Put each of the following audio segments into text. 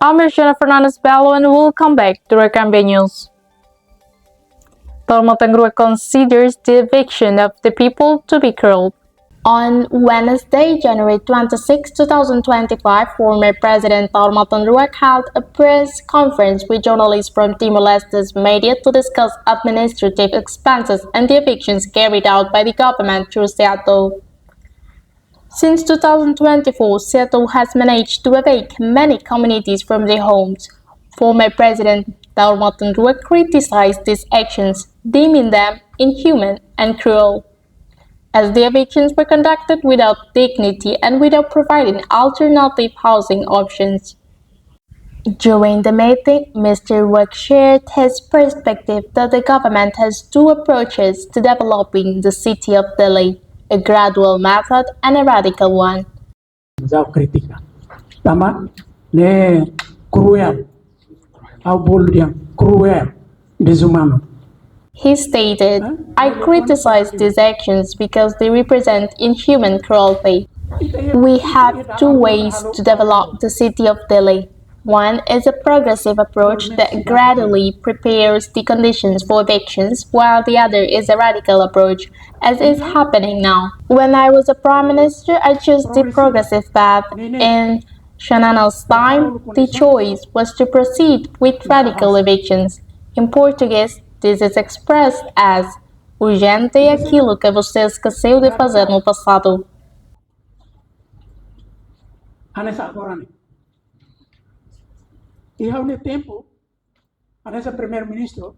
I'm Jennifer Fernandez Bello and welcome back to Ruak News. Ruak considers the eviction of the people to be cruel. On Wednesday, January 26, 2025, former President Matan Ruak held a press conference with journalists from Timor-Leste's media to discuss administrative expenses and the evictions carried out by the government through Seattle. Since 2024, Seattle has managed to evict many communities from their homes. Former President Taur Ruak criticized these actions, deeming them inhuman and cruel, as the evictions were conducted without dignity and without providing alternative housing options. During the meeting, Mr. Ruak shared his perspective that the government has two approaches to developing the city of Delhi, a gradual method and a radical one. Crítica. Tama ne cruel, cruel, desumano. He stated, I criticize these actions because they represent inhuman cruelty. We have two ways to develop the city of Delhi. One is a progressive approach that gradually prepares the conditions for evictions, while the other is a radical approach, as is happening now. When I was a prime minister, I chose the progressive path. In Xanana's time, the choice was to proceed with radical evictions. In Portuguese, this is expressed as urgente é aquilo que você esqueceu de fazer no passado. E ao mesmo tempo, nesse primeiro-ministro,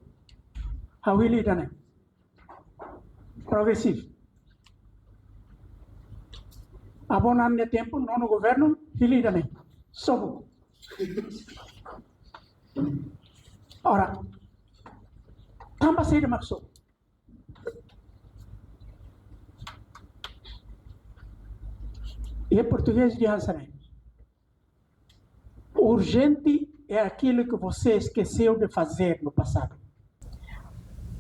a Willy Dane, progressivo. A bom ano tempo, no governo, Willy Dane, sobo. Ora, também sei de Maxo. E é português de Hansané. Urgente é aquilo que você esqueceu de fazer no passado.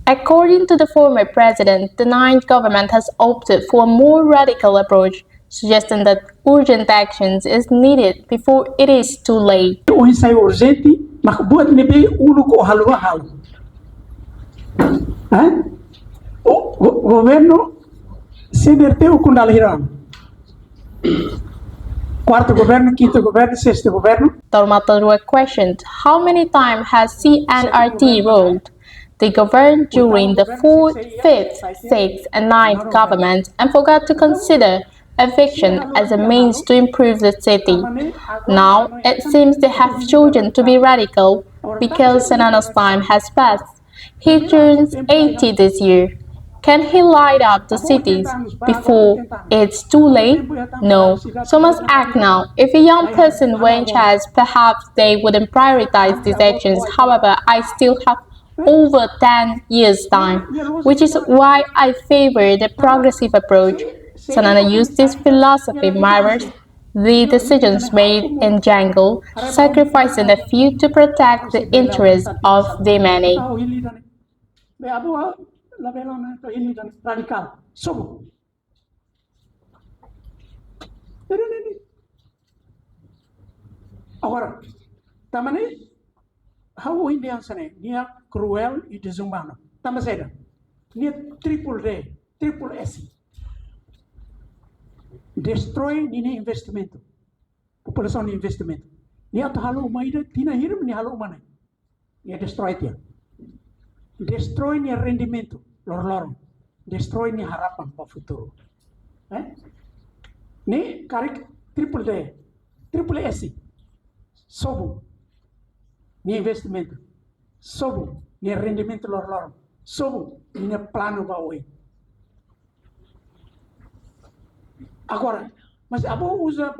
According to the former president, the ninth government has opted for a more radical approach, suggesting that urgent actions is needed before it is too late. O ensaio urgente, mas buat nebe ulo ko halo. O governo se verteu com dalhiran. Quarto governo, quinto governo, sexto governo. Taur Ruak questioned how many times has CNRT ruled. They governed during the 4th, 5th, 6th, and 9th governments and forgot to consider eviction as a means to improve the city. Now, it seems they have chosen to be radical because Senana's time has passed. He turns 80 this year. Can he light up the cities before it's too late? No. So must act now. If a young person were in charge, perhaps they wouldn't prioritize these actions. However, I still have over 10 years' time, which is why I favor the progressive approach. Sanana used this philosophy mirrors the decisions made in jungle, sacrificing a few to protect the interests of the many. Radical, sobo. Agora, também, how o Indian sane, nia cruel e desumano. Também seda, nia triple D, triple S. Destrói nia investimento, população de investimento. Nia tahalo umaida, tina hiram nia halo umane. Nia destrói tia. Destrói nia rendimento, lor-lor. Destrói nia harapan para o futuro. Ni karik triple D, triple S. Sobo, nia investimento. Sobo, nia rendimento lor-lor. Sobo, nia plano baoi. Agora, mas a boa usa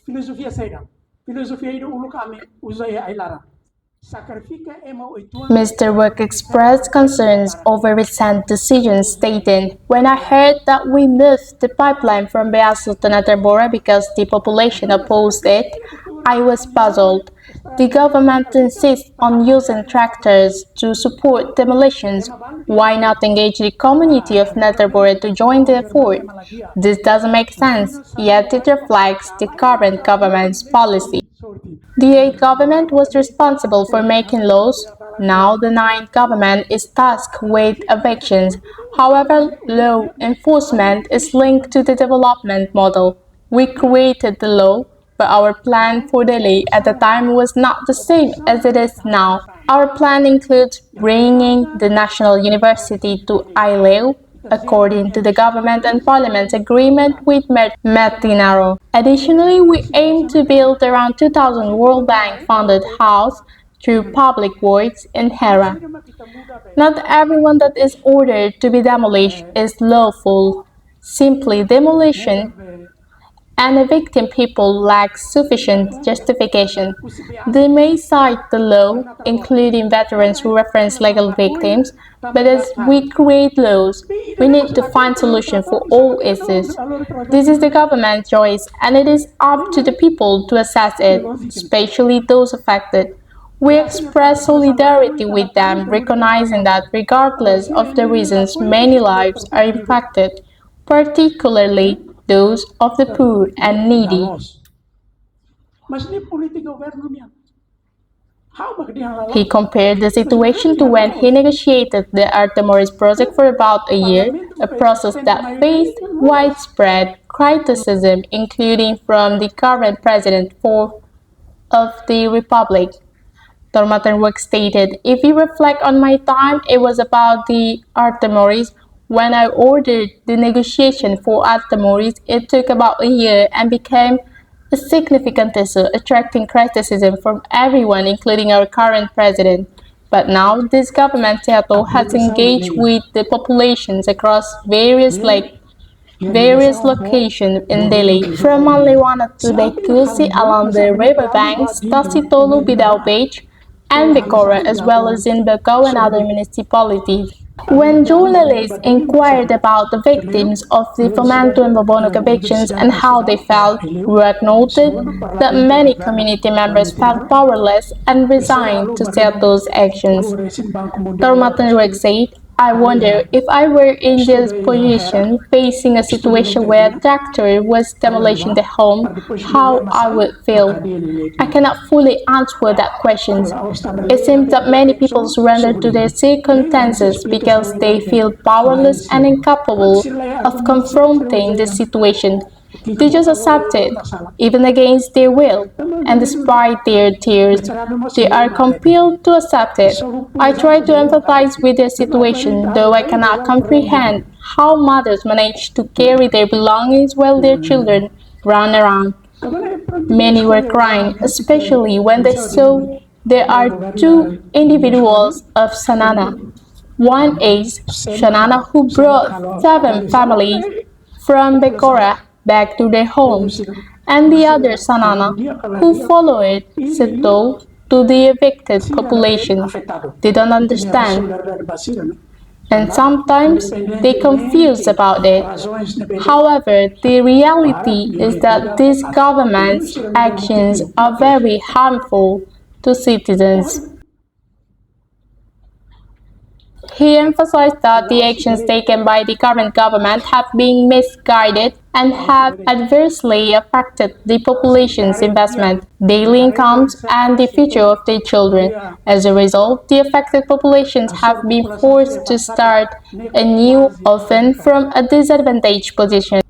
filosofia saída. Filosofia aí do kami usa aí lara. Mr. Ruak expressed concerns over recent decisions, stating, when I heard that we moved the pipeline from Beasu to Netarbora because the population opposed it, I was puzzled. The government insists on using tractors to support demolitions. Why not engage the community of Netarbora to join the effort? This doesn't make sense, yet it reflects the current government's policy. The eighth government was responsible for making laws. Now the ninth government is tasked with evictions. However, law enforcement is linked to the development model. We created the law, but our plan for Delhi at the time was not the same as it is now. Our plan includes bringing the National University to Ilew, according to the government and parliament's agreement with Matan. Additionally, we aim to build around 2,000 World Bank-funded houses through public works in Hera. Not everyone that is ordered to be demolished is lawful. Simply demolition and evicting people lacks sufficient justification. They may cite the law, including veterans who reference legal victims, but as we create laws, we need to find solutions for all issues. This is the government's choice, and it is up to the people to assess it, especially those affected. We express solidarity with them, recognizing that regardless of the reasons, many lives are impacted, particularly those of the poor and needy. He compared the situation to when he negotiated the Artemoris project for about a year, a process that faced widespread criticism, including from the current president of the Republic. Ruak stated, "If you reflect on my time, it was about the Artemoris. When I ordered the negotiation for Artemoris, it took about a year and became a significant issue, attracting criticism from everyone, including our current president. But now, this government Seattle has engaged with the populations across various locations in Delhi, from Manliwana to Bekusi along the riverbanks, Tasitolu, Bidau Beach, and Vicora, as well as in Bako and other municipalities. When journalists inquired about the victims of the Fomento and Bobonok evictions and how they felt, Ruak noted that many community members felt powerless and resigned to set those actions. Ruak said, "I wonder if I were in this position, facing a situation where a tractor was demolishing the home, how I would feel. I cannot fully answer that question. It seems that many people surrender to their circumstances because they feel powerless and incapable of confronting the situation. They just accept it, even against their will, and despite their tears, they are compelled to accept it. I try to empathize with their situation, though I cannot comprehend how mothers manage to carry their belongings while their children run around. Many were crying, especially when they saw there are two individuals of Sanana. One is Shanana, who brought 7 families from Bekora back to their homes, and the other Sanana, who followed Sito to the evicted population. They don't understand, and sometimes they confuse about it. However, the reality is that these government's actions are very harmful to citizens. He emphasized that the actions taken by the current government have been misguided and have adversely affected the population's investment, daily incomes, and the future of their children. As a result, the affected populations have been forced to start anew, often from a disadvantaged position.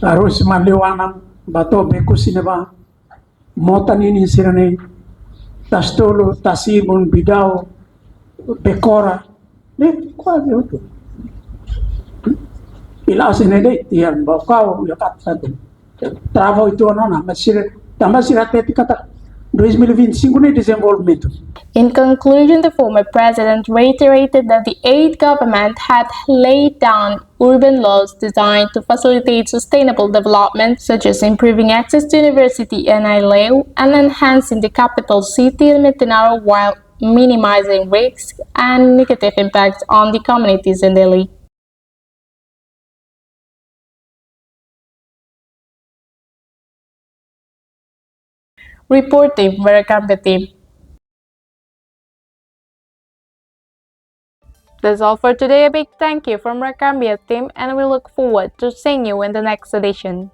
Harus maliwanag bato beku sineba Matan ini sirane tastolo tasibun bidao bekora ne quasi itu ila sinede tian bakau ya kat satu travo itu nona masir tamasir até kata 2025 ne desenvolvimento. In conclusion, the former president reiterated that the eighth government had laid down urban laws designed to facilitate sustainable development, such as improving access to university in Ilew and enhancing the capital city in Matan while minimizing risks and negative impacts on the communities in Delhi. Reporting Verakam Team. That's all for today. A big thank you from our Cambia team, and we look forward to seeing you in the next edition.